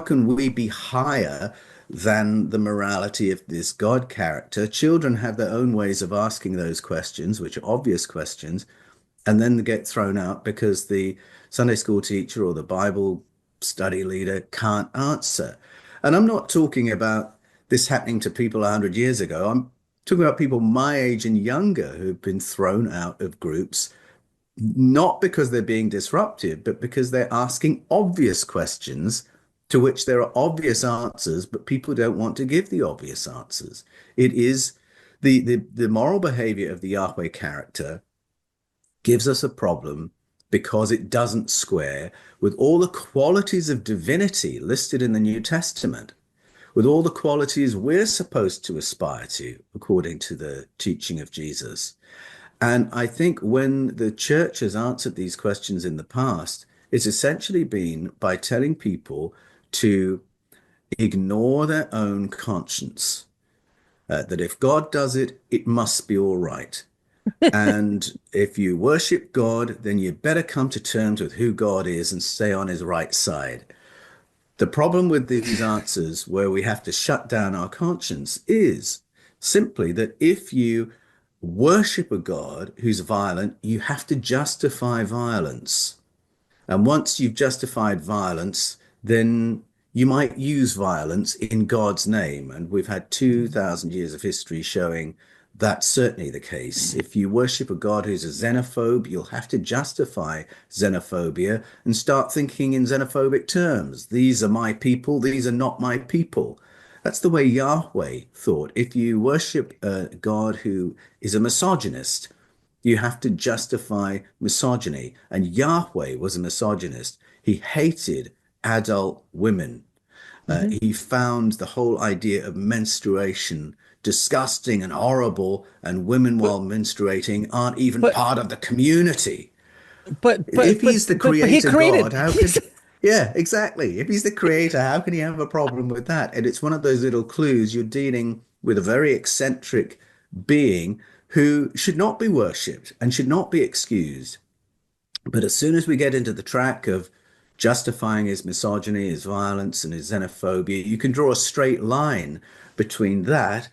can we be higher than the morality of this God character? Children have their own ways of asking those questions, which are obvious questions, and then they get thrown out because the Sunday school teacher or the Bible study leader can't answer. And I'm not talking about this happening to people 100 years ago. I'm talking about people my age and younger who've been thrown out of groups, not because they're being disruptive, but because they're asking obvious questions to which there are obvious answers, but people don't want to give the obvious answers. It is the moral behavior of the Yahweh character gives us a problem because it doesn't square with all the qualities of divinity listed in the New Testament, with all the qualities we're supposed to aspire to, according to the teaching of Jesus. And I think when the church has answered these questions in the past, it's essentially been by telling people to ignore their own conscience, that if God does it, it must be all right. And if you worship God, then you better come to terms with who God is and stay on his right side. The problem with these answers where we have to shut down our conscience is simply that if you worship a God who's violent, you have to justify violence. And once you've justified violence, then you might use violence in God's name. And we've had 2,000 years of history showing that's certainly the case. If you worship a God who's a xenophobe, you'll have to justify xenophobia and start thinking in xenophobic terms. These are my people, these are not my people. That's the way Yahweh thought. If you worship a God who is a misogynist, you have to justify misogyny. And Yahweh was a misogynist. He hated adult women. He found the whole idea of menstruation disgusting and horrible, and women while menstruating aren't even part of the community. But if he's the creator God, how can... Yeah, exactly. If he's the creator, how can he have a problem with that? And it's one of those little clues. You're dealing with a very eccentric being who should not be worshipped and should not be excused. But as soon as we get into the track of justifying his misogyny, his violence, and his xenophobia, you can draw a straight line between that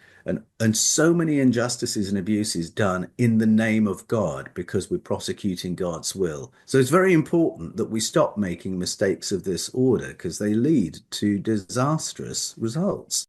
and so many injustices and abuses done in the name of God because we're prosecuting God's will. So it's very important that we stop making mistakes of this order because they lead to disastrous results.